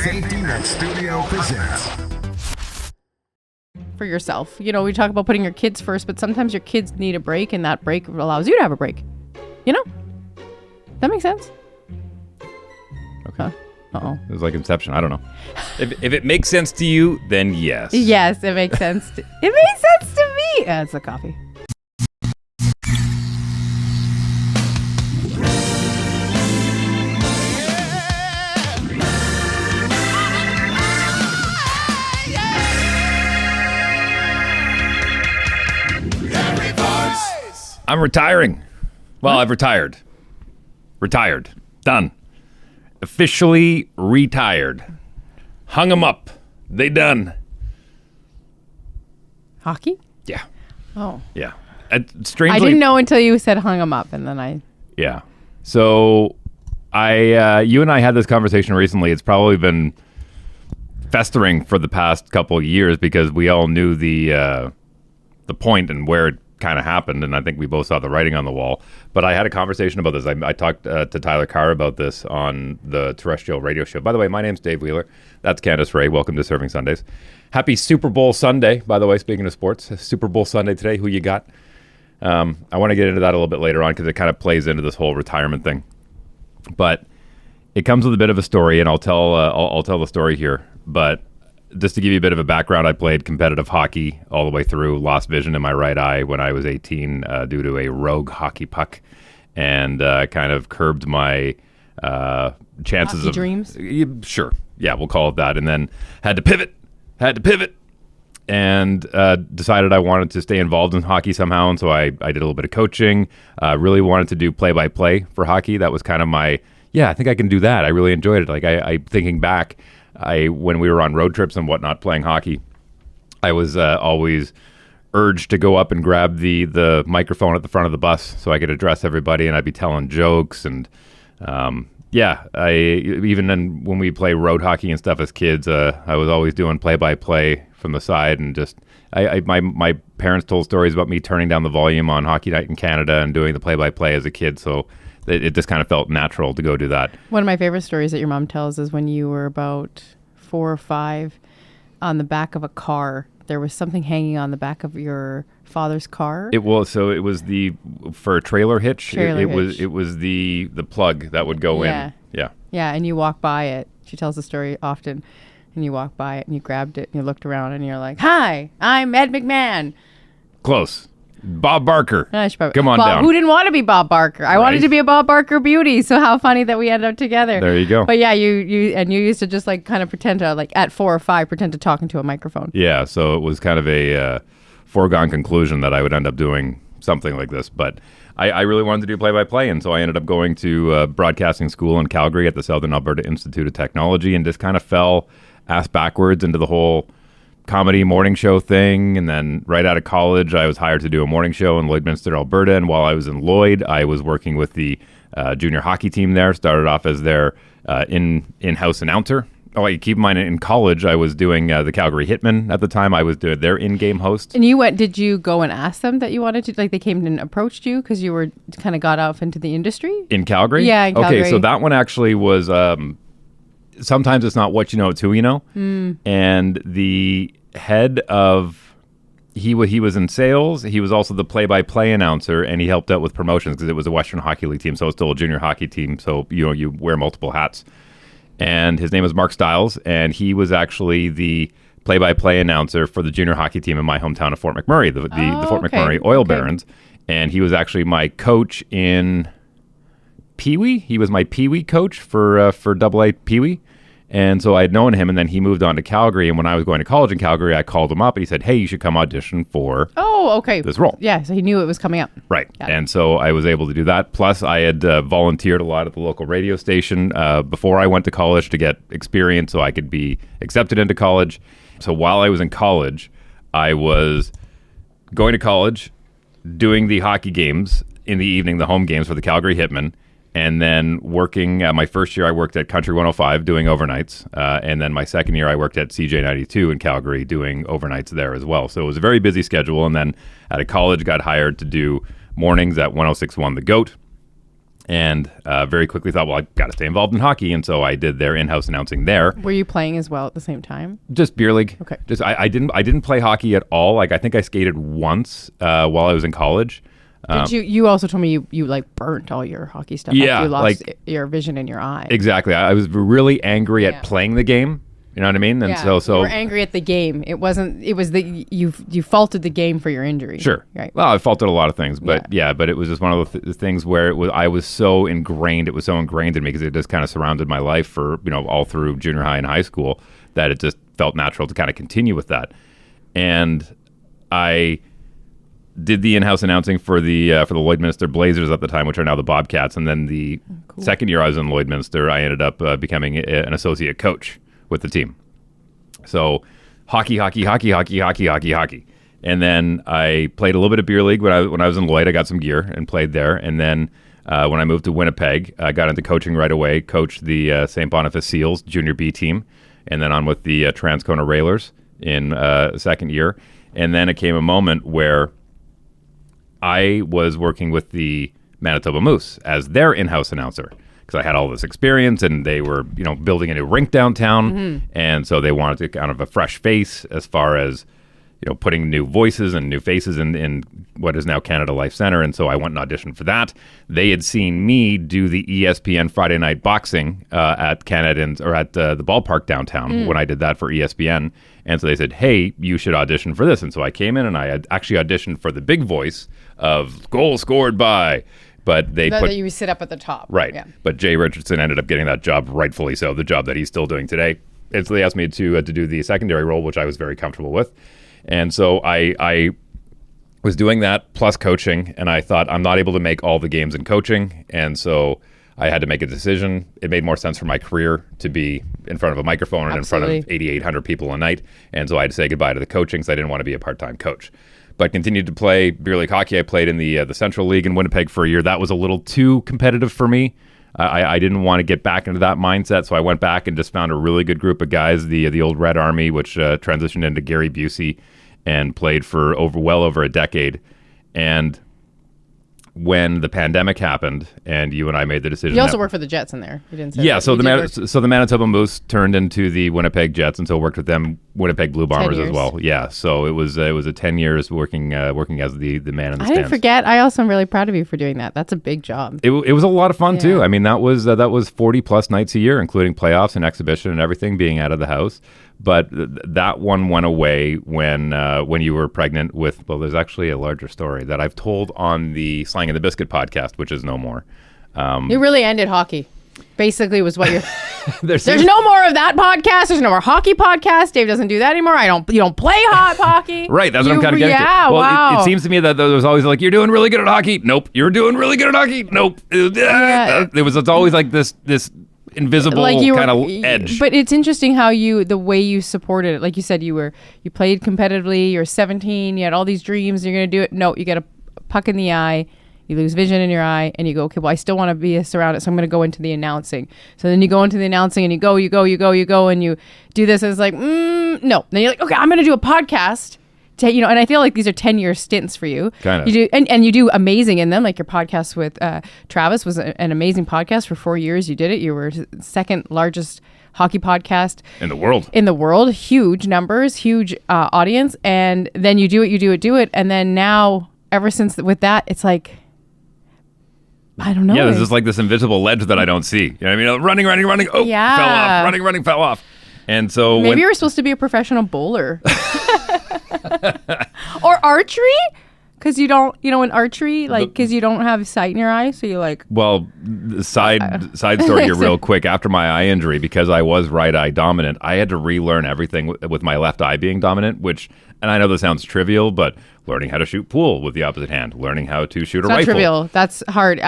Safety Net Studio presents. For yourself. You know, we talk about putting your kids first, but sometimes your kids need a break, and that break allows you to have a break. You know? That makes sense? Okay. Uh-oh. It was like Inception. I don't know. If it makes sense to you, then yes. Yes, it makes sense. It makes sense to me. It's the coffee. I'm retiring. Well, I've retired. Retired. Done. Officially retired. Hung them up. They done. Hockey? Yeah. Oh. Yeah. Strangely, I didn't know until you said hung them up, and then I... Yeah. So, you and I had this conversation recently. It's probably been festering for the past couple of years because we all knew the point and where it kind of happened, and I think we both saw the writing on the wall. But I had a conversation about this. I talked to Tyler Carr about this on the terrestrial radio show. By the way, my name's Dave Wheeler. That's Candace Ray. Welcome to Serving Sundays. Happy Super Bowl Sunday, by the way, speaking of sports. Super Bowl Sunday today. Who you got? I want to get into that a little bit later on because it kind of plays into this whole retirement thing. But it comes with a bit of a story, and I'll tell the story here. But just to give you a bit of a background, I played competitive hockey all the way through, lost vision in my right eye when I was 18 due to a rogue hockey puck, and kind of curbed my chances hockey of dreams. Sure, yeah, we'll call it that. And then had to pivot, and decided I wanted to stay involved in hockey somehow. And so I did a little bit of coaching. Really wanted to do play-by-play for hockey. That was kind of my I think I can do that. I really enjoyed it. Like I thinking back. When we were on road trips and whatnot playing hockey, I was always urged to go up and grab the microphone at the front of the bus so I could address everybody, and I'd be telling jokes. And when we play road hockey and stuff as kids, I was always doing play-by-play from the side, and just my parents told stories about me turning down the volume on Hockey Night in Canada and doing the play-by-play as a kid. So it just kind of felt natural to go do that. One of my favorite stories that your mom tells is when you were about 4 or 5 on the back of a car. There was something hanging on the back of your father's car. It was for a trailer hitch. It hitch. was the plug that would go in. Yeah. Yeah, and you walk by it. She tells the story often. And you walk by it and you grabbed it and you looked around and you're like, "Hi, I'm Ed McMahon." Close. Bob Barker. Come on down. Who didn't want to be Bob Barker? I wanted to be a Bob Barker beauty. So how funny that we ended up together. There you go. But yeah, you used to just like kind of pretend to, like at 4 or 5, pretend to talk into a microphone. Yeah, so it was kind of a foregone conclusion that I would end up doing something like this. But I really wanted to do play-by-play, and so I ended up going to broadcasting school in Calgary at the Southern Alberta Institute of Technology, and just kind of fell ass backwards into the whole comedy morning show thing. And then right out of college, I was hired to do a morning show in Lloydminster, Alberta. And while I was in Lloyd, I was working with the junior hockey team there. Started off as their in-house announcer. Oh, keep in mind, in college, I was doing the Calgary Hitmen at the time. I was their in-game host. And did you go and ask them that you wanted to, like they came and approached you because you were kind of got off into the industry? In Calgary? Yeah, in Calgary. Okay, so that one actually was... sometimes it's not what you know, it's who you know. And the head of he was in sales. He was also the play-by-play announcer, and he helped out with promotions because it was a Western Hockey League team, so it's still a junior hockey team. So you wear multiple hats. And his name was Mark Stiles, and he was actually the play-by-play announcer for the junior hockey team in my hometown of Fort McMurray, the Fort McMurray Oil Barons. And he was actually my coach in Pee-wee. He was my Pee-wee coach for AA Pee-wee. And so I had known him, and then he moved on to Calgary. And when I was going to college in Calgary, I called him up, and he said, "Hey, you should come audition for this role." Yeah, so he knew it was coming up. Right. And so I was able to do that. Plus, I had volunteered a lot at the local radio station before I went to college to get experience so I could be accepted into college. So while I was in college, I was going to college, doing the hockey games in the evening, the home games for the Calgary Hitmen, and then working, my first year I worked at Country 105 doing overnights. And then my second year I worked at CJ92 in Calgary doing overnights there as well. So it was a very busy schedule. And then out of college got hired to do mornings at 106.1 The Goat. And very quickly thought, well, I got to stay involved in hockey. And so I did their in-house announcing there. Were you playing as well at the same time? Just beer league. Okay. Just I didn't play hockey at all. Like I think I skated once while I was in college. Did you also told me you like burnt all your hockey stuff. Yeah, after you lost like- your vision in your eye. Exactly. I was really angry Yeah. at playing the game. You know what I mean? And Yeah, so you were angry at the game. It wasn't. It was the you faulted the game for your injury. Sure. Right. Well, I faulted a lot of things, but but it was just one of the things where I was so ingrained. It was so ingrained in me because it just kind of surrounded my life for all through junior high and high school that it just felt natural to kind of continue with that. And I did the in-house announcing for the Lloydminster Blazers at the time, which are now the Bobcats. And then the second year I was in Lloydminster, I ended up becoming an associate coach with the team. So hockey. And then I played a little bit of beer league when I was in Lloyd. I got some gear and played there. And then when I moved to Winnipeg, I got into coaching right away, coached the St. Boniface Seals junior B team, and then on with the Transcona Railers in second year. And then it came a moment where I was working with the Manitoba Moose as their in-house announcer. Because I had all this experience, and they were, building a new rink downtown, and so they wanted to kind of a fresh face as far as, putting new voices and new faces in what is now Canada Life Center. And so I went and auditioned for that. They had seen me do the ESPN Friday Night Boxing at Canada or at the ballpark downtown when I did that for ESPN, and so they said, "Hey, you should audition for this." And so I came in and I had actually auditioned for the big voice of "Goal scored by." But they that you sit up at the top. Right. Yeah. But Jay Richardson ended up getting that job, rightfully so, the job that he's still doing today. And so they asked me to do the secondary role, which I was very comfortable with. And so I was doing that plus coaching, and I thought I'm not able to make all the games in coaching. And so I had to make a decision. It made more sense for my career to be in front of a microphone and in front of 8,800 people a night. And so I had to say goodbye to the coaching because I didn't want to be a part-time coach. But continued to play beer league hockey. I played in the Central League in Winnipeg for a year. That was a little too competitive for me. I didn't want to get back into that mindset, so I went back and just found a really good group of guys, the old Red Army, which transitioned into Gary Busey and played for well over a decade. And when the pandemic happened, and you and I made the decision. You also worked for the Jets in there. You didn't say yeah, that. so the Manitoba Moose turned into the Winnipeg Jets, and so worked with them, Winnipeg Blue Bombers as well. Yeah, so it was a 10 years working as the man in the stands. I didn't forget. I also am really proud of you for doing that. That's a big job. It was a lot of fun too. I mean, that was 40 plus nights a year, including playoffs and exhibition and everything, being out of the house. But that one went away when you were pregnant with. Well, there's actually a larger story that I've told on the Slang and the Biscuit podcast, which is no more. You really ended hockey. Basically, was what you're. There's no more of that podcast. There's no more hockey podcast. Dave doesn't do that anymore. You don't play hot hockey. Right, that's what I'm kind of getting to. Yeah, Well, wow. it seems to me that there was always like, you're doing really good at hockey. Nope. You're doing really good at hockey. Nope. It's always like this invisible kind of edge. But it's interesting how the way you supported it. Like you said, you played competitively. You're 17. You had all these dreams. You're going to do it. No, you get a puck in the eye. You lose vision in your eye, and you go, okay, well, I still want to be surrounded, so I'm going to go into the announcing. So then you go into the announcing, and you go, and you do this, and it's like, no. Then you're like, okay, I'm going to do a podcast. And I feel like these are 10-year stints for you. Kind of. You do, and you do amazing in them. Like your podcast with Travis was an amazing podcast for 4 years. You did it. You were second largest hockey podcast in the world. Huge numbers, huge audience. And then you do it. And then now, ever since with that, it's like, I don't know. Yeah, there's just like this invisible ledge that I don't see. You know what I mean? Running. Oh, yeah. Fell off. Running, fell off. And so maybe you were supposed to be a professional bowler. Or archery? Because you don't, in archery, because you don't have sight in your eye, so you're like... Well, the side story here real quick. After my eye injury, because I was right eye dominant, I had to relearn everything with my left eye being dominant, which, and I know this sounds trivial, but learning how to shoot pool with the opposite hand, learning how to shoot a rifle. It's not trivial. That's hard.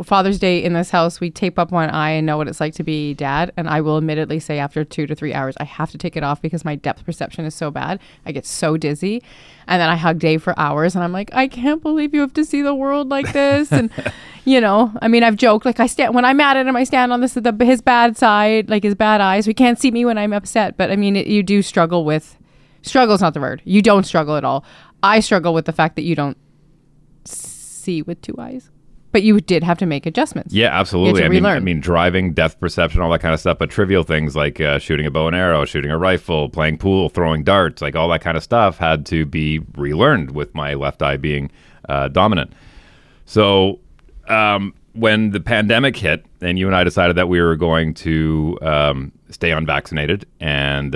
Father's Day in this house, we tape up one eye and know what it's like to be dad, and I will admittedly say after 2 to 3 hours, I have to take it off because my depth perception is so bad. I get so dizzy. And then I hug Dave for hours, and I'm like, I can't believe you have to see the world like this. And, I mean, I've joked, like when I'm mad at him, I stand on his bad side, like his bad eyes. We can't see me when I'm upset. But I mean, you do struggle with, struggle is not the word. You don't struggle at all. I struggle with the fact that you don't see with 2 eyes. But you did have to make adjustments. Yeah, absolutely. You had to relearn. I mean, driving, depth perception, all that kind of stuff. But trivial things like shooting a bow and arrow, shooting a rifle, playing pool, throwing darts, like all that kind of stuff had to be relearned with my left eye being dominant. So when the pandemic hit and you and I decided that we were going to stay unvaccinated and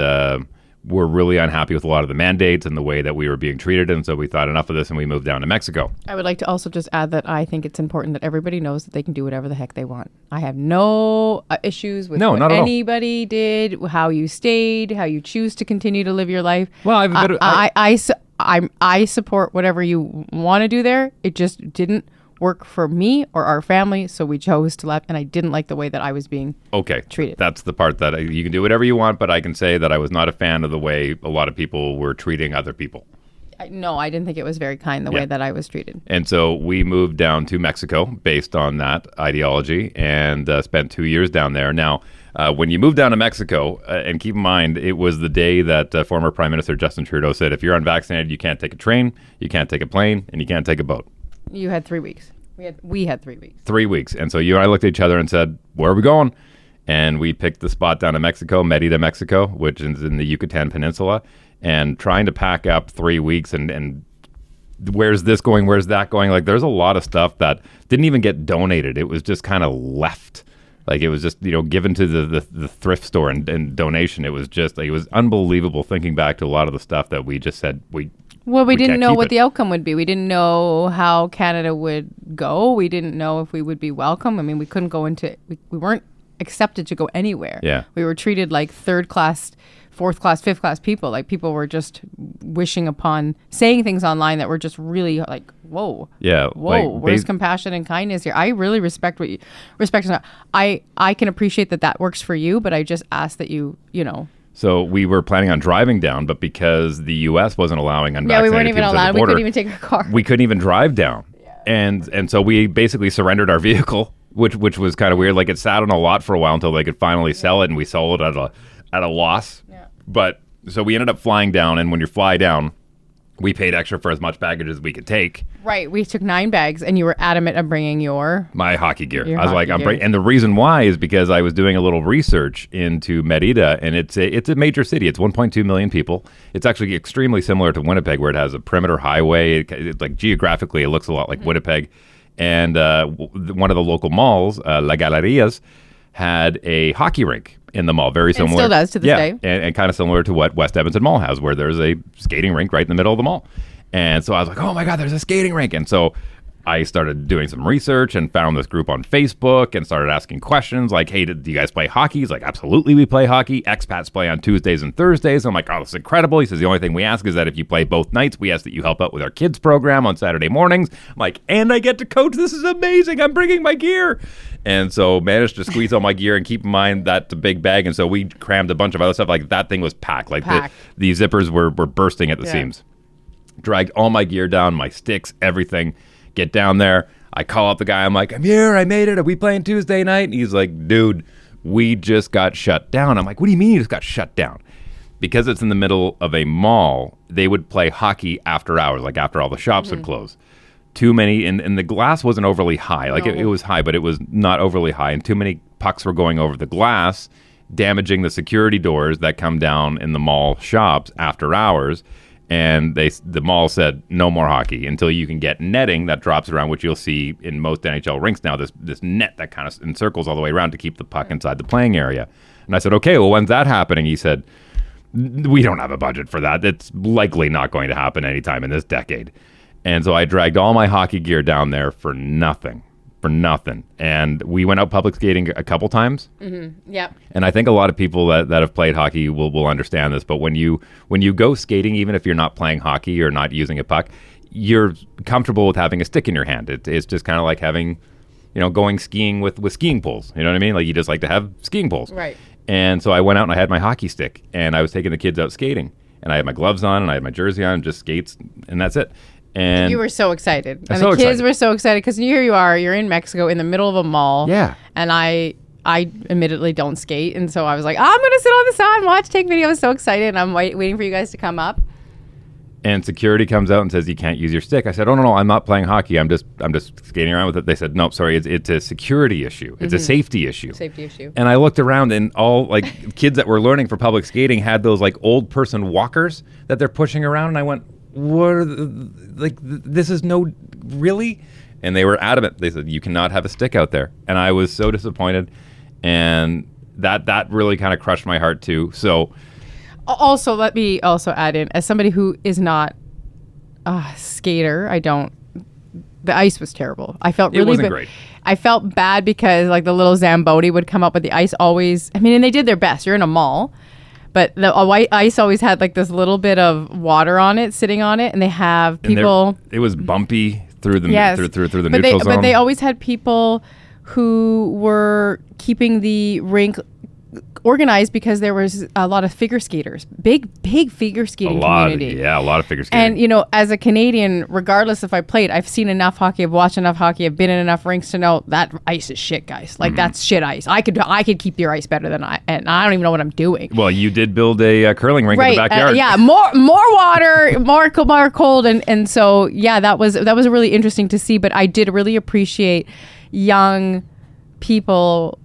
we're really unhappy with a lot of the mandates and the way that we were being treated. And so we thought enough of this and we moved down to Mexico. I would like to also just add that I think it's important that everybody knows that they can do whatever the heck they want. I have no issues with No, what not at all. anybody did, how you stayed, how you choose to continue to live your life. Well, I support whatever you want to do there. It just didn't work for me or our family, so we chose to left, and I didn't like the way that I was being treated. That's the part that you can do whatever you want, but I can say that I was not a fan of the way a lot of people were treating other people. No, I didn't think it was very kind the way that I was treated. And so we moved down to Mexico based on that ideology and spent 2 years down there. Now, when you move down to Mexico, and keep in mind, it was the day that former Prime Minister Justin Trudeau said, if you're unvaccinated, you can't take a train, you can't take a plane, and you can't take a boat. You had 3 weeks. We had 3 weeks. 3 weeks. And so you and I looked at each other and said, where are we going? And we picked the spot down in Mexico, Merida, Mexico, which is in the Yucatan Peninsula. And trying to pack up 3 weeks and where's this going? Where's that going? Like, there's a lot of stuff that didn't even get donated. It was just kind of left. Like, it was just, given to the thrift store and donation. It was just, like, it was unbelievable thinking back to a lot of the stuff that we just said we didn't know what the outcome would be. We didn't know how Canada would go. We didn't know if we would be welcome. I mean, we couldn't go into, we weren't accepted to go anywhere. Yeah. We were treated like third class, fourth class, fifth class people. Like, people were just wishing upon saying things online that were just really like, whoa. Yeah. Whoa. Where's compassion and kindness here? I really respect what you respect. I can appreciate that works for you, but I just ask that you know. So we were planning on driving down, but because the U.S. wasn't allowing unvaccinated we weren't even people allowed. to the border, we couldn't even take a car. We couldn't even drive down. Yeah. And so we basically surrendered our vehicle, which was kind of weird. Like, it sat on a lot for a while until they could finally sell it, and we sold it at a loss. Yeah. But so we ended up flying down, and when you fly down, we paid extra for as much baggage as we could take. Right. We took 9 bags, and you were adamant of bringing my hockey gear. I was like, and the reason why is because I was doing a little research into Merida, and it's a major city. It's 1.2 million people. It's actually extremely similar to Winnipeg, where it has a perimeter highway. Like, geographically, it looks a lot like Winnipeg. And one of the local malls, La Gallerias, had a hockey rink in the mall, very similar. It still does to this day. And kind of similar to what West Edmonton Mall has, where there's a skating rink right in the middle of the mall. And so I was like, oh my God, there's a skating rink. And so I started doing some research and found this group on Facebook and started asking questions like, hey, do you guys play hockey? He's like, absolutely, we play hockey. Expats play on Tuesdays and Thursdays. I'm like, oh, this is incredible. He says, the only thing we ask is that if you play both nights, we ask that you help out with our kids program on Saturday mornings. I'm like, and I get to coach. This is amazing. I'm bringing my gear. And so managed to squeeze all my gear, and keep in mind that's a big bag. And so we crammed a bunch of other stuff. Like, that thing was packed. Like, the zippers were bursting at the seams. Dragged all my gear down, my sticks, everything. Get down there. I call up the guy. I'm like, I'm here. I made it. Are we playing Tuesday night? And he's like, dude, we just got shut down. I'm like, what do you mean you just got shut down? Because it's in the middle of a mall, they would play hockey after hours, like after all the shops would close. Too many, and the glass wasn't overly high. Like, it was high, but it was not overly high. And too many pucks were going over the glass, damaging the security doors that come down in the mall shops after hours. And the mall said, no more hockey until you can get netting that drops around, which you'll see in most NHL rinks now, this net that kind of encircles all the way around to keep the puck inside the playing area. And I said, okay, well, when's that happening? He said, we don't have a budget for that. It's likely not going to happen anytime in this decade. And so I dragged all my hockey gear down there for nothing. And we went out public skating a couple times. Mm-hmm. Yep. And I think a lot of people that have played hockey will understand this. But when you go skating, even if you're not playing hockey or not using a puck, you're comfortable with having a stick in your hand. It's just kind of like having, going skiing with skiing poles. You know what I mean? Like, you just like to have skiing poles. Right. And so I went out and I had my hockey stick, and I was taking the kids out skating. And I had my gloves on, and I had my jersey on, just skates, and that's it. And you were so excited. And the kids were so excited because here you are, you're in Mexico in the middle of a mall. Yeah. And I admittedly don't skate. And so I was like, I'm going to sit on the side and watch, take videos. So excited. And I'm waiting for you guys to come up. And security comes out and says, you can't use your stick. I said, oh, no, I'm not playing hockey. I'm just skating around with it. They said, no, sorry, it's a security issue. It's a safety issue. Safety issue. And I looked around, and all like kids that were learning for public skating had those like old person walkers that they're pushing around. And I went, what are this is no, really? And they were adamant. They said, you cannot have a stick out there. And I was so disappointed. And that really kind of crushed my heart too. So also, let me also add in, as somebody who is not a skater, the ice was terrible. I felt really it wasn't great. I felt bad because like the little Zamboni would come up, but the ice always, I mean, and they did their best. You're in a mall, but the white ice always had like this little bit of water on it, sitting on it, and they have people. It was bumpy through the through the but neutral zone. But they always had people who were keeping the rink organized because there was a lot of figure skaters, big figure skating community. A lot of figure skating. And, you know, as a Canadian, regardless if I played, I've seen enough hockey, I've watched enough hockey, I've been in enough rinks to know that ice is shit, guys. Like, that's shit ice. I could keep your ice better than and I don't even know what I'm doing. Well, you did build a curling rink in the backyard. Yeah, more water, more cold. And so, yeah, that was really interesting to see. But I did really appreciate young people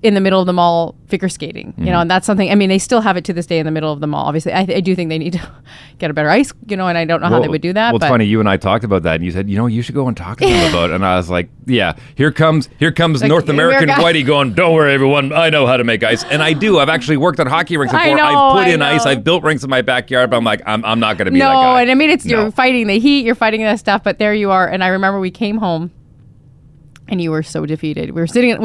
in the middle of the mall figure skating, you know, and that's something, I mean, they still have it to this day in the middle of the mall. Obviously, I do think they need to get a better ice, you know, and I don't know how they would do that. Well, it's funny, you and I talked about that, and you said, you know, you should go and talk to them about it. And I was like, yeah, here comes like, North American Whitey going, don't worry, everyone, I know how to make ice. And I do. I've actually worked on hockey rinks before. I've put in ice. I've built rinks in my backyard, but I'm like, I'm not going to be that guy. No, and I mean, you're fighting the heat, you're fighting that stuff, but there you are. And I remember we came home, and you were so defeated. We were sitting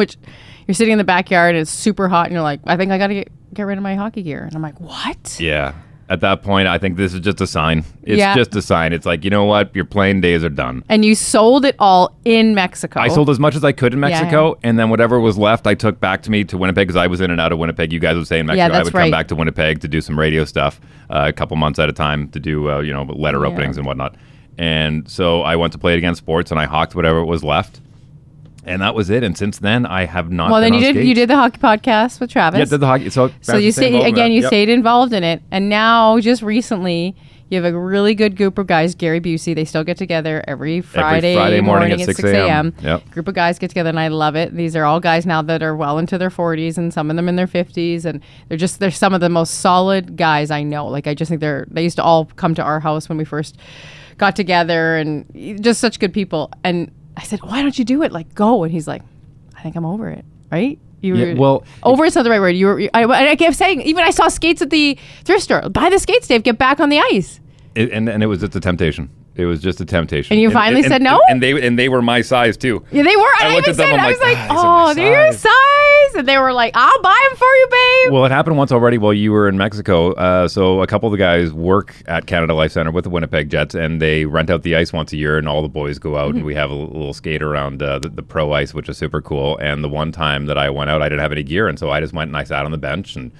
you're sitting in the backyard and it's super hot and you're like, I think I got to get rid of my hockey gear. And I'm like, what? Yeah. At that point, I think this is just a sign. It's just a sign. It's like, you know what? Your playing days are done. And you sold it all in Mexico. I sold as much as I could in Mexico. And then whatever was left, I took back to Winnipeg because I was in and out of Winnipeg. You guys would say in Mexico. I would come back to Winnipeg to do some radio stuff a couple months at a time to do, letter openings and whatnot. And so I went to Play It Again Sports and I hawked whatever was left. And that was it. And since then, I have not. Well, then you did the hockey podcast with Travis. Yeah, did the hockey. So you stayed involved in it. And now, just recently, you have a really good group of guys. Gary Busey. They still get together every Friday morning at 6 a.m. Yep. Group of guys get together, and I love it. These are all guys now that are well into their 40s, and some of them in their 50s, and they're some of the most solid guys I know. Like I just think they used to all come to our house when we first got together, and just such good people. And I said, why don't you do it? Like, go. And he's like, I think I'm over it. Right? Over is not the right word. I kept saying, even I saw skates at the thrift store. Buy the skates, Dave. Get back on the ice. And it was just a temptation. It was just a temptation. And you finally said no? And they were my size, too. Yeah, they were. I was like, oh, they're your size. And they were like, I'll buy them for you, babe. Well, it happened once already while you were in Mexico. So a couple of the guys work at Canada Life Center with the Winnipeg Jets, and they rent out the ice once a year, and all the boys go out, and we have a little skate around the pro ice, which is super cool. And the one time that I went out, I didn't have any gear, and so I just went and I sat on the bench and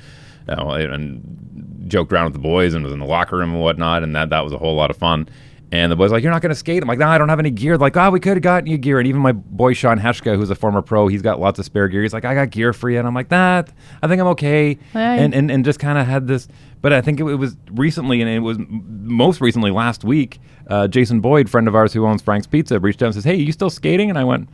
joked around with the boys and was in the locker room and whatnot, and that was a whole lot of fun. And the boys were like, you're not going to skate? I'm like, no, I don't have any gear. They're like, we could have gotten you gear. And even my boy Sean Heshka, who's a former pro, he's got lots of spare gear. He's like, I got gear for you. And I'm like, I think I'm okay. Right. And just kind of had this. But I think it was recently, and it was most recently last week, Jason Boyd, friend of ours who owns Frank's Pizza, reached out and says, hey, you still skating? And I went,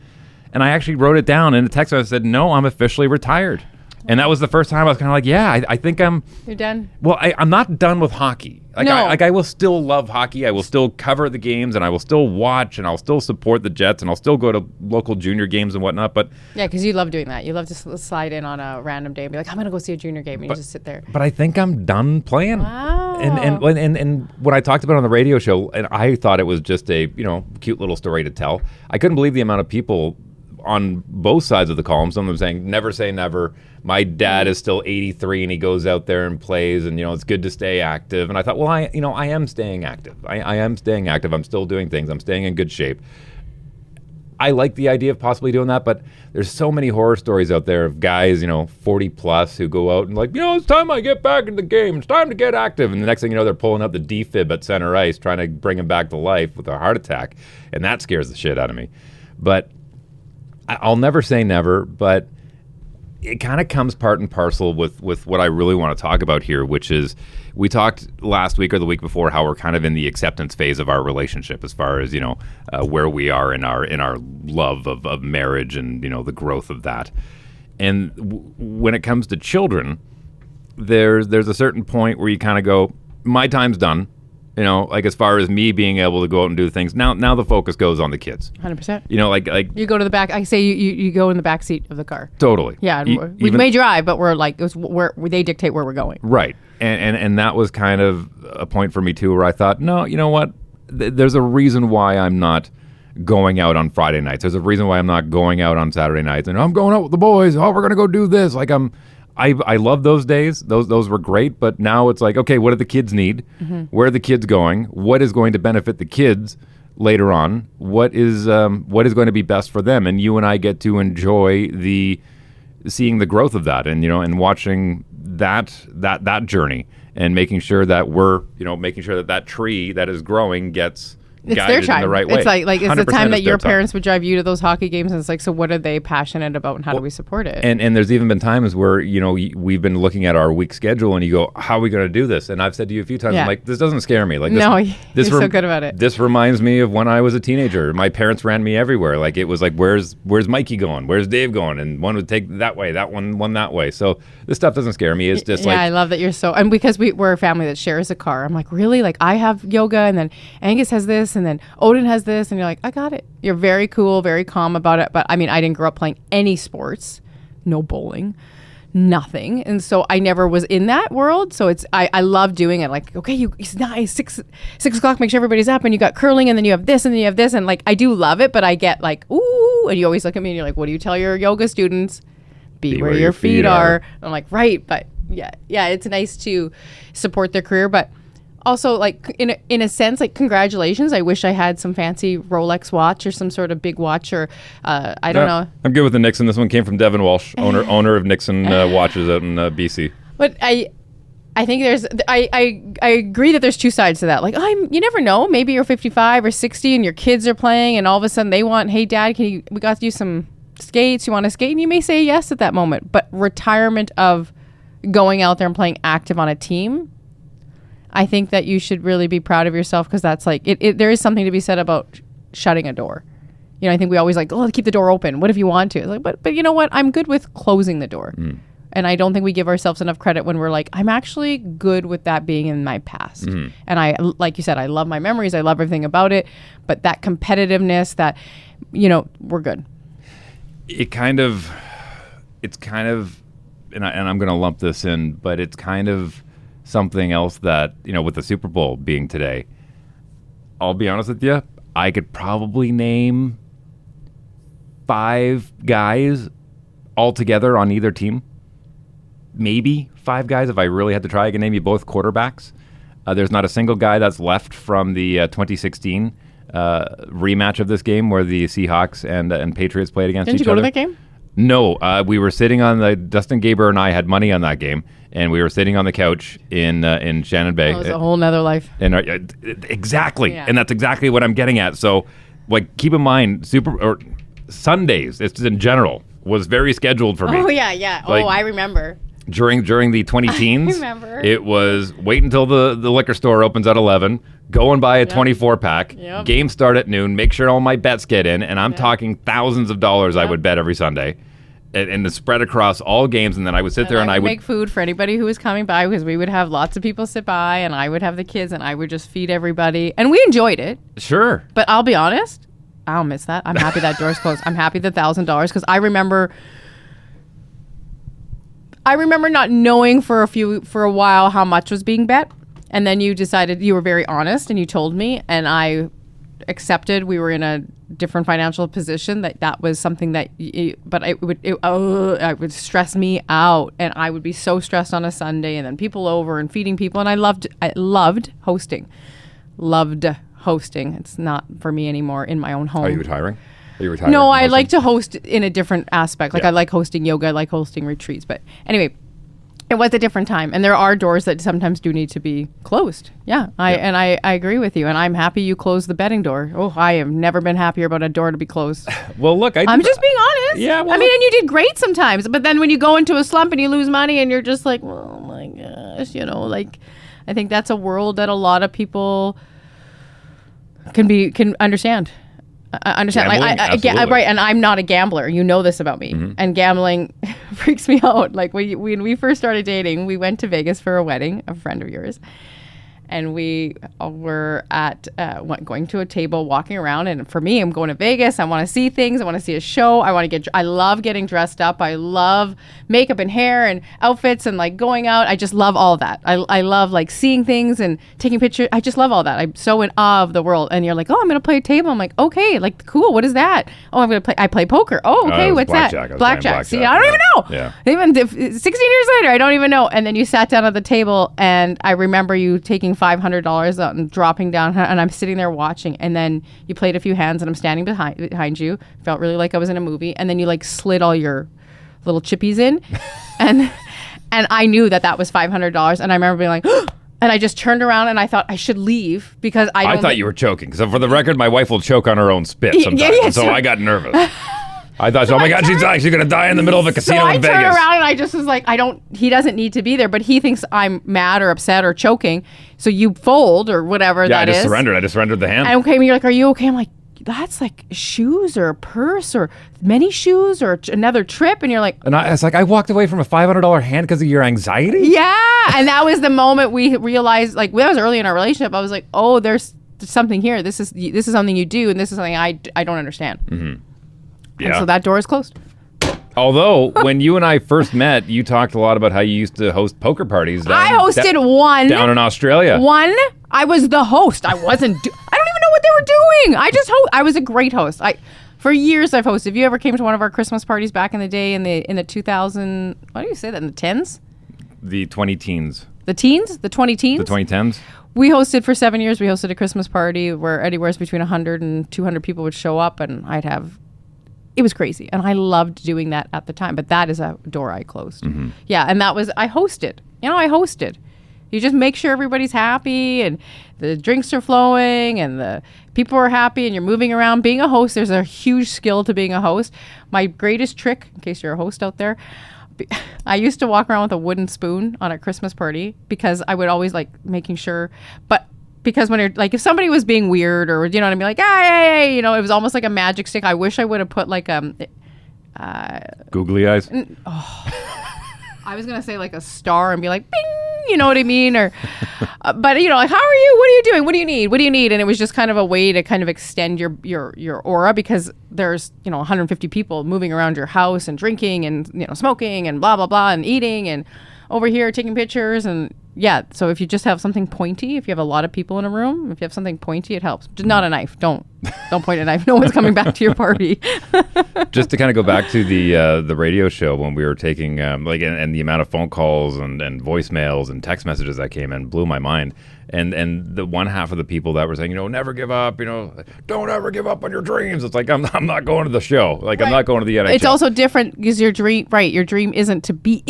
and I actually wrote it down in a text. I said, no, I'm officially retired. And that was the first time I was kind of like, yeah, I think I'm... You're done? Well, I'm not done with hockey. No. I will still love hockey. I will still cover the games, and I will still watch, and I'll still support the Jets, and I'll still go to local junior games and whatnot. But yeah, because you love doing that. You love to slide in on a random day and be like, I'm going to go see a junior game, and you just sit there. But I think I'm done playing. Wow. And when I talked about it on the radio show, and I thought it was just a cute little story to tell. I couldn't believe the amount of people on both sides of the column. Some of them saying, never say never. My dad is still 83 and he goes out there and plays, and it's good to stay active. And I thought, well, I am staying active. I am staying active. I'm still doing things. I'm staying in good shape. I like the idea of possibly doing that, but there's so many horror stories out there of guys, 40 plus who go out and like, it's time I get back in the game. It's time to get active. And the next thing you know, they're pulling up the defib at center ice, trying to bring him back to life with a heart attack. And that scares the shit out of me. But I'll never say never, but it kind of comes part and parcel with what I really want to talk about here, which is we talked last week or the week before how we're kind of in the acceptance phase of our relationship as far as, where we are in our love of marriage and, the growth of that. And when it comes to children, there's a certain point where you kind of go, my time's done. Like as far as me being able to go out and do things, now the focus goes on the kids. 100%. Like you go to the back. I say you go in the back seat of the car. Totally. Yeah, we may drive, but we're like where they dictate where we're going. Right, and that was kind of a point for me too, where I thought, no, you know what? There's a reason why I'm not going out on Friday nights. There's a reason why I'm not going out on Saturday nights, and I'm going out with the boys. Oh, we're gonna go do this. Like I love those days. Those were great. But now it's like, okay, what do the kids need? Mm-hmm. Where are the kids going? What is going to benefit the kids later on? What is going to be best for them? And you and I get to enjoy seeing the growth of that, and and watching that journey, and making sure that we're making sure that tree that is growing gets. It's their time. In the right way. It's like it's the time that your time. parents would drive you to those hockey games, and it's like, so what are they passionate about, and how do we support it? And there's even been times where we've been looking at our week schedule, and you go, how are we going to do this? And I've said to you a few times, I'm like, this doesn't scare me. Like this, no, you're so good about it. This reminds me of when I was a teenager. My parents ran me everywhere. Like it was like, where's Mikey going? Where's Dave going? And one would take that way, that one that way. So this stuff doesn't scare me. It's just I love that you're so, and because we're a family that shares a car. I'm like, really? Like I have yoga, and then Angus has this, and then Odin has this, and you're like, I got it. You're very cool, very calm about it. But I mean, I didn't grow up playing any sports, no bowling, nothing, and so I never was in that world. So I love doing it. Like, okay, it's nice, 6 o'clock, make sure everybody's up, and you got curling, and then you have this, and then you have this, and like I do love it. But I get like, ooh, and you always look at me, and you're like, what do you tell your yoga students? Be where your feet are. I'm like, right, but yeah, it's nice to support their career, but also, like in a sense, like congratulations. I wish I had some fancy Rolex watch or some sort of big watch, or I don't know. I'm good with the Nixon. This one came from Devin Walsh, owner of Nixon watches out in BC. But I think I agree that there's two sides to that. Like you never know. Maybe you're 55 or 60 and your kids are playing, and all of a sudden they want, hey Dad, we got you some skates. You want to skate? And you may say yes at that moment. But retirement of going out there and playing active on a team, I think that you should really be proud of yourself, because that's like there is something to be said about shutting a door. I think we always like, oh, keep the door open. What if you want to? It's like, but you know what? I'm good with closing the door. And I don't think we give ourselves enough credit when we're like, I'm actually good with that being in my past. Mm-hmm. And I, like you said, I love my memories. I love everything about it. But that competitiveness, that, we're good. It's kind of, and I'm going to lump this in, but it's kind of something else that, with the Super Bowl being today, I'll be honest with you, I could probably name 5 guys altogether on either team. Maybe 5 guys if I really had to try. I can name you both quarterbacks. There's not a single guy that's left from the 2016 rematch of this game where the Seahawks and Patriots played against each other. Didn't you go to that game? No, we were sitting on Dustin Gaber and I had money on that game, and we were sitting on the couch in Shannon Bay. That was a whole nother life. And exactly, yeah. And that's exactly what I'm getting at. So, like, keep in mind, Sundays, it's in general, was very scheduled for me. Oh yeah. Like, I remember. During the 20-teens, I remember. It was wait until the liquor store opens at 11, go and buy a 24-pack, game start at noon, make sure all my bets get in, and I'm talking thousands of dollars I would bet every Sunday, and the spread across all games, and then I would sit there and I would make food for anybody who was coming by, because we would have lots of people sit by, and I would have the kids, and I would just feed everybody, and we enjoyed it. Sure. But I'll be honest, I don't miss that. I'm happy that door's closed. I'm happy the $1,000, because I remember not knowing for a while how much was being bet, and then you decided, you were very honest and you told me, and I accepted. We were in a different financial position, that was something that but it would stress me out, and I would be so stressed on a Sunday, and then people over and feeding people, and I loved hosting. It's not for me anymore in my own home. Are you retiring? No, I like to host in a different aspect. Like I like hosting yoga, I like hosting retreats. But anyway, It was a different time, and there are doors that sometimes do need to be closed. Yeah, I agree with you, and I'm happy you closed the betting door. Oh, I have never been happier about a door to be closed. Well, look, I'm just being honest. Yeah, well, I mean, and you did great sometimes, but then when you go into a slump and you lose money, and you're just like, oh my gosh, like, I think that's a world that a lot of people can understand. I understand. Gambling, Right, and I'm not a gambler. You know this about me. Mm-hmm. And gambling freaks me out. Like when we first started dating, we went to Vegas for a wedding, a friend of yours. And we were at going to a table, walking around. And for me, I'm going to Vegas. I want to see things. I want to see a show. I love getting dressed up. I love makeup and hair and outfits and like going out. I just love all that. I love like seeing things and taking pictures. I just love all that. I'm so in awe of the world. And you're like, oh, I'm going to play a table. I'm like, okay, like cool. What is that? Oh, I play poker. Oh, okay. What's blackjack. that? Blackjack. See, I don't even know. Yeah. Even 16 years later, I don't even know. And then you sat down at the table and I remember you taking $500 out and dropping down, and I'm sitting there watching, and then you played a few hands and I'm standing behind you. Felt really like I was in a movie, and then you like slid all your little chippies in and I knew that was $500, and I remember being like and I just turned around and I thought I should leave because I thought you were choking. So for the record, my wife will choke on her own spit sometimes. Yeah, so I got nervous. I thought, oh my God, she's going to die in the middle of a casino in Vegas. So I turned around and I just was like, he doesn't need to be there, but he thinks I'm mad or upset or choking. So you fold or whatever that is. I just surrendered the hand. And okay, you're like, are you okay? I'm like, that's like shoes or a purse or many shoes or another trip. And you're like. And I was like, I walked away from a $500 hand because of your anxiety? Yeah. And that was the moment we realized, like, that was early in our relationship. I was like, oh, there's something here. This is something you do, and this is something I don't understand. Mm-hmm. Yeah. And so that door is closed. Although, when you and I first met, you talked a lot about how you used to host poker parties. I hosted one. Down in Australia. One. I was the host. I wasn't. I don't even know what they were doing. I was a great host. For years I've hosted. If you ever came to one of our Christmas parties back in the day in the 2000, what do you say that, in the 10s? The 20 teens. The teens? The 20 teens? The 2010s? We hosted for 7 years. We hosted a Christmas party where anywhere between 100 and 200 people would show up, and it was crazy. And I loved doing that at the time. But that is a door I closed. Mm-hmm. Yeah, and I hosted. I hosted. You just make sure everybody's happy and the drinks are flowing and the people are happy and you're moving around. Being a host, there's a huge skill to being a host. My greatest trick, in case you're a host out there, I used to walk around with a wooden spoon on a Christmas party because I would always like making sure, but because when you're like, if somebody was being weird or, you know what I mean? Like, hey, it was almost like a magic stick. I wish I would have put like googly eyes. I was going to say like a star and be like, bing, you know what I mean? Or, but like, how are you? What are you doing? What do you need? What do you need? And it was just kind of a way to kind of extend your aura because there's, 150 people moving around your house and drinking and, smoking and blah, blah, blah, and eating and over here taking pictures. And yeah, so if you just have something pointy, if you have a lot of people in a room, if you have something pointy, it helps. Just not a knife. Don't point a knife. No one's coming back to your party. Just to kind of go back to the radio show when we were taking and the amount of phone calls and voicemails and text messages that came in blew my mind. And the one half of the people that were saying, never give up, don't ever give up on your dreams. It's like, I'm not going to the show. Like, right. I'm not going to the NHL. It's also different because your dream isn't to be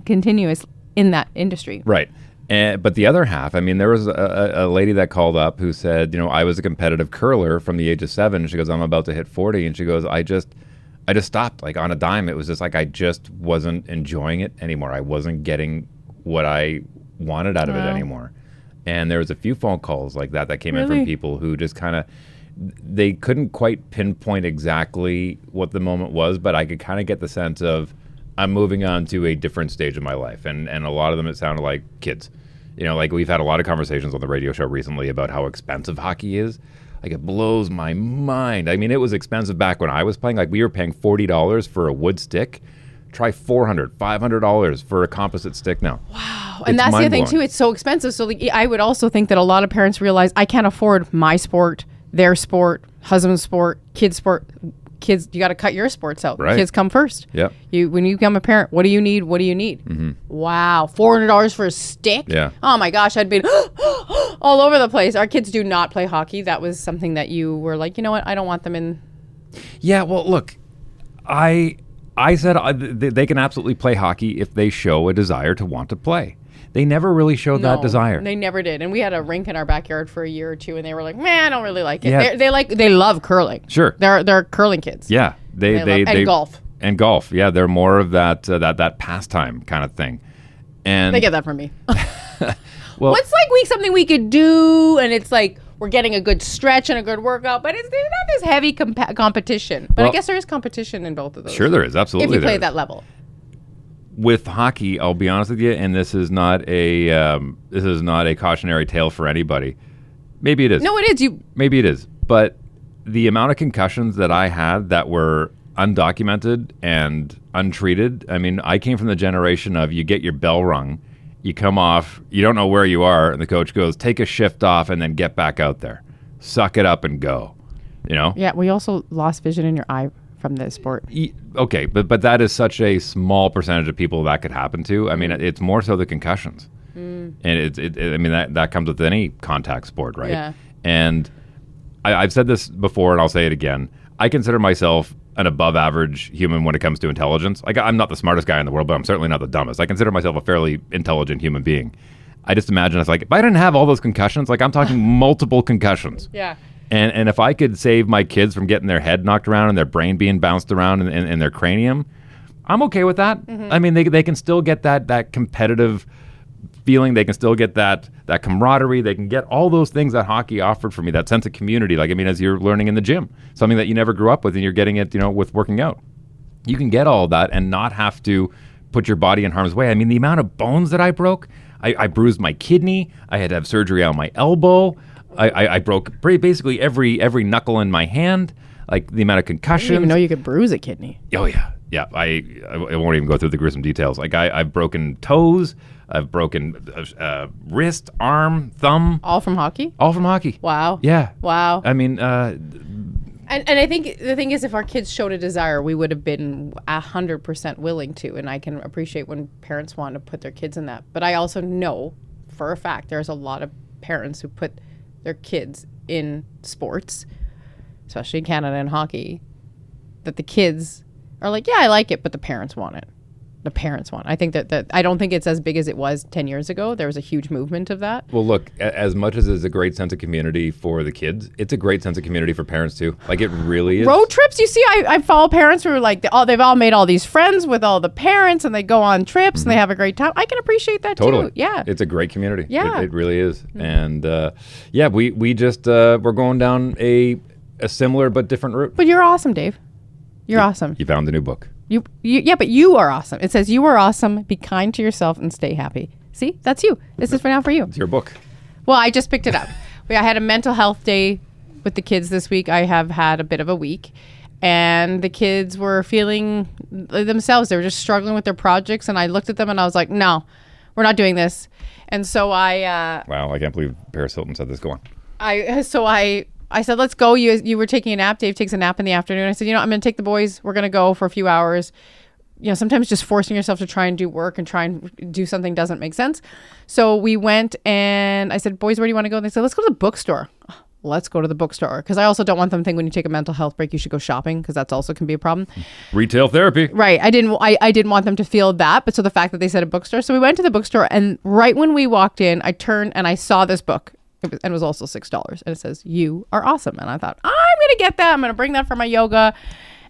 continuous in that industry. Right. But the other half, there was a lady that called up who said, I was a competitive curler from the age of 7. She goes, I'm about to hit 40. And she goes, I just stopped like on a dime. It was just like, I just wasn't enjoying it anymore. I wasn't getting what I wanted out of it anymore. And there was a few phone calls like that came in from people who just kind of, they couldn't quite pinpoint exactly what the moment was, but I could kind of get the sense of, I'm moving on to a different stage of my life. And a lot of them, it sounded like kids. Like we've had a lot of conversations on the radio show recently about how expensive hockey is. Like it blows my mind. It was expensive back when I was playing. Like we were paying $40 for a wood stick. Try $400, $500 for a composite stick now. Wow. And that's the other thing too. It's so expensive. So I would also think that a lot of parents realize I can't afford my sport, their sport, husband's sport, kid's sport. Kids, you got to cut your sports out. Right. Kids come first. Yep. When you become a parent, what do you need? What do you need? Mm-hmm. Wow, $400 for a stick? Yeah. Oh my gosh, I'd be all over the place. Our kids do not play hockey. That was something that you were like, you know what? I don't want them in. Yeah. Well, look, I I said they can absolutely play hockey if they show a desire to want to play. They never really showed that desire. They never did. And we had a rink in our backyard for a year or two, and they were like, "Man, I don't really like it." Yeah. They love curling. Sure, they're curling kids. Yeah, they golf. And golf. Yeah, they're more of that pastime kind of thing. And They get that from me. well, What's like something we could do, and it's like we're getting a good stretch and a good workout, but there's not this heavy competition. But I guess there is competition in both of those. Sure, there is. Absolutely, if you play at that level. With hockey, I'll be honest with you, and this is not a cautionary tale for anybody. Maybe it is. No, it is. Maybe it is. But the amount of concussions that I had that were undocumented and untreated. I mean, I came from the generation of you get your bell rung, you come off, you don't know where you are, and the coach goes, take a shift off and then get back out there. Suck it up and go. You know? Yeah, we also lost vision in your eye from this sport. Okay, but that is such a small percentage of people that could happen to. I mean, it's more so the concussions. And I mean, that comes with any contact sport, right? Yeah. And I've said this before, and I'll say it again. I consider myself an above average human when it comes to intelligence. Like, I'm not the smartest guy in the world, but I'm certainly not the dumbest. I consider myself a fairly intelligent human being. I just imagine it's like, if I didn't have all those concussions, like I'm talking multiple concussions. Yeah. And if I could save my kids from getting their head knocked around and their brain being bounced around in their cranium, I'm okay with that. Mm-hmm. I mean, they can still get that competitive feeling. They can still get that camaraderie. They can get all those things that hockey offered for me, that sense of community. Like, I mean, as you're learning in the gym, something that you never grew up with and you're getting it, with working out. You can get all of that and not have to put your body in harm's way. I mean, the amount of bones that I broke, I bruised my kidney. I had to have surgery on my elbow. I broke basically every knuckle in my hand. Like, the amount of concussions. I didn't even know you could bruise a kidney. Oh, yeah. Yeah. I won't even go through the gruesome details. Like, I've broken toes. I've broken wrist, arm, thumb. All from hockey? All from hockey. Wow. Yeah. Wow. I mean... And I think the thing is, if our kids showed a desire, we would have been 100% willing to. And I can appreciate when parents want to put their kids in that. But I also know for a fact there's a lot of parents who put their kids in sports, especially in Canada and hockey, that the kids are like, yeah, I like it, but the parents want it. The parents want it. I think that I don't think it's as big as it was 10 years ago. There was a huge movement of that. Well, look, as much as it's a great sense of community for the kids, it's a great sense of community for parents too. Like, it really is. Road trips, you see, I follow parents who are like, they've all made all these friends with all the parents, and they go on trips and they have a great time. I can appreciate that totally. too. Yeah. It's a great community. Yeah. It really is. And we just, we're going down a similar but different route. But you're awesome, Dave. You're awesome. You found the new book. Yeah, but you are awesome. It says you are awesome. Be kind to yourself and stay happy. See, that's you. This is for now for you. It's your book. Well, I just picked it up. I had a mental health day with the kids this week. I have had a bit of a week, and the kids were feeling themselves. They were just struggling with their projects, and I looked at them and I was like, no, we're not doing this. And so I... wow, I can't believe Paris Hilton said this. Go on. I said, let's go. You were taking a nap. Dave takes a nap in the afternoon. I said, I'm going to take the boys. We're going to go for a few hours. Sometimes just forcing yourself to try and do work and try and do something doesn't make sense. So we went, and I said, boys, where do you want to go? And they said, let's go to the bookstore. Let's go to the bookstore. Because I also don't want them to think when you take a mental health break, you should go shopping, because that's also can be a problem. Retail therapy. Right. I didn't want them to feel that. But so the fact that they said a bookstore. So we went to the bookstore, and right when we walked in, I turned and I saw this book. It was also $6, and it says, you are awesome. And I thought, I'm going to get that. I'm going to bring that for my yoga.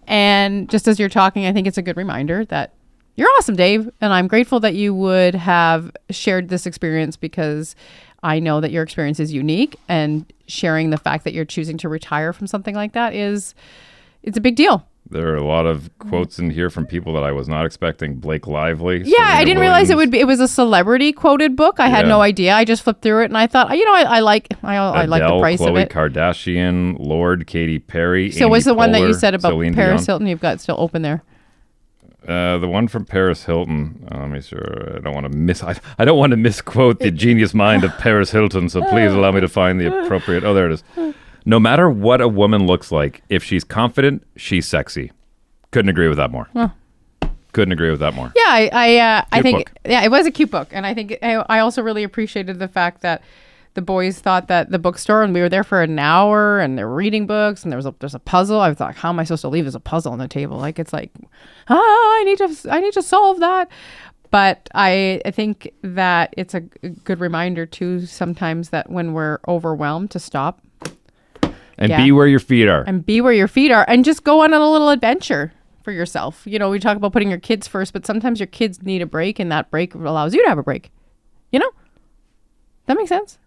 And just as you're talking, I think it's a good reminder that you're awesome, Dave. And I'm grateful that you would have shared this experience, because I know that your experience is unique, and sharing the fact that you're choosing to retire from something like that it's a big deal. There are a lot of quotes in here from people that I was not expecting. Blake Lively. Yeah, I didn't realize it was a celebrity quoted book. I had no idea. I just flipped through it and I thought, I like the price Khloe of it. Kardashian, Lord, Katy Perry. So Amy what's the one that you Poehler, said about Celine Paris Dion? Hilton? You've got still open there. The one from Paris Hilton. Let me sure. I don't want to misquote the genius mind of Paris Hilton. So please allow me to find the appropriate. Oh, there it is. No matter what a woman looks like, if she's confident, she's sexy. Couldn't agree with that more. Huh. Couldn't agree with that more. Yeah, I think book. it was a cute book, and I think I also really appreciated the fact that the boys thought that the bookstore, and we were there for an hour, and they're reading books, and there's a puzzle. I thought, how am I supposed to leave as a puzzle on the table? Like, it's like, I need to solve that. But I think that it's a good reminder too sometimes that when we're overwhelmed to stop and be where your feet are. And be where your feet are, and just go on a little adventure for yourself. You know, we talk about putting your kids first, but sometimes your kids need a break, and that break allows you to have a break. You know? That makes sense?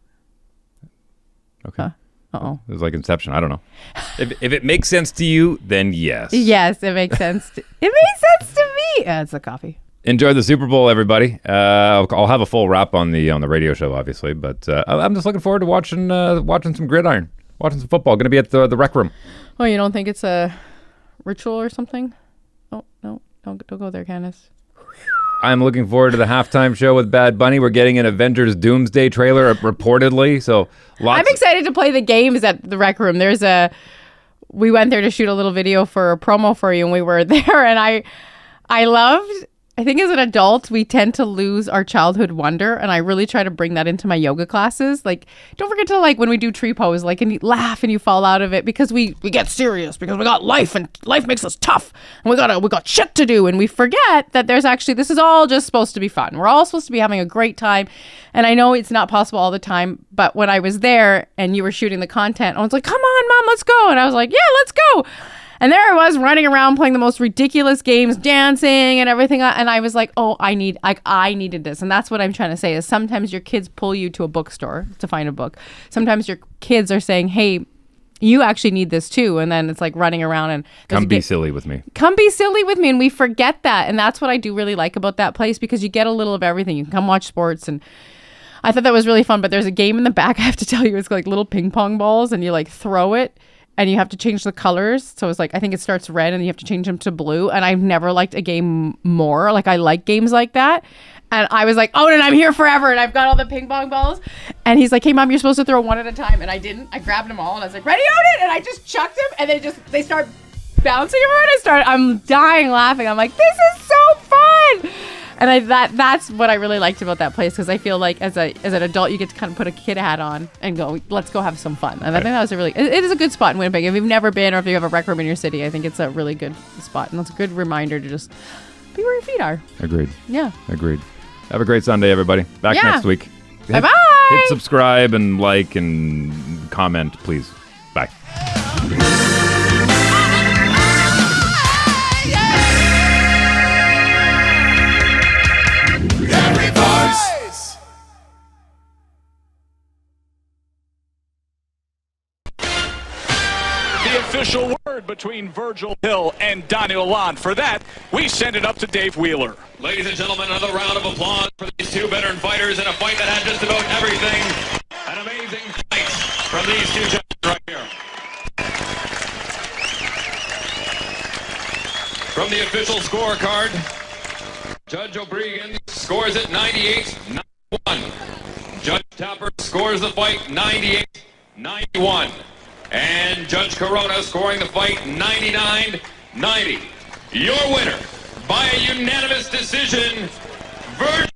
Okay. Uh-oh. It was like Inception. I don't know. If it makes sense to you, then yes. Yes, it makes sense. It makes sense to me. It's the coffee. Enjoy the Super Bowl, everybody. I'll have a full wrap on the radio show, obviously, but I'm just looking forward to watching some gridiron, watching some football. Going to be at the rec room. Oh, you don't think it's a ritual or something? Oh, no, don't go there, Candace. I'm looking forward to the halftime show with Bad Bunny. We're getting an Avengers Doomsday trailer, reportedly. So I'm excited to play the games at the rec room. We went there to shoot a little video for a promo for you, and we were there, and I think as an adult, we tend to lose our childhood wonder, and I really try to bring that into my yoga classes. Like, don't forget to, like, when we do tree pose, like, and you laugh and you fall out of it because we get serious because we got life, and life makes us tough, and we got shit to do, and we forget that this is all just supposed to be fun. We're all supposed to be having a great time, and I know it's not possible all the time, but when I was there and you were shooting the content, I was like, come on, Mom, let's go, and I was like, yeah, let's go. And there I was running around playing the most ridiculous games, dancing and everything. And I was like, oh, I needed this. And that's what I'm trying to say is sometimes your kids pull you to a bookstore to find a book. Sometimes your kids are saying, hey, you actually need this too. And then it's like running around and come be silly with me. Come be silly with me. And we forget that. And that's what I do really like about that place because you get a little of everything. You can come watch sports, and I thought that was really fun. But there's a game in the back, I have to tell you, it's like little ping pong balls, and you like throw it. And you have to change the colors. So it's like, I think it starts red and you have to change them to blue. And I've never liked a game more. Like, I like games like that. And I was like, oh, and I'm here forever. And I've got all the ping pong balls. And he's like, hey, Mom, you're supposed to throw one at a time. And I didn't. I grabbed them all. And I was like, ready on it. And I just chucked them. And they start bouncing everywhere. I'm dying laughing. I'm like, this is so fun. And that's what I really liked about that place, because I feel like as an adult, you get to kind of put a kid hat on and go, let's go have some fun. And I think that was it is a good spot in Winnipeg. If you've never been, or if you have a rec room in your city, I think it's a really good spot. And it's a good reminder to just be where your feet are. Agreed. Yeah. Agreed. Have a great Sunday, everybody. Back next week. Bye-bye. Hit subscribe and like and comment, please. Bye. Official word between Virgil Hill and Donnie Lalonde. For that, we send it up to Dave Wheeler. Ladies and gentlemen, another round of applause for these two veteran fighters in a fight that had just about everything. An amazing fight from these two gentlemen right here. From the official scorecard, Judge O'Brien scores it 98-91. Judge Tapper scores the fight 98-91. And Judge Corona scoring the fight 99-90. Your winner by a unanimous decision, Virgil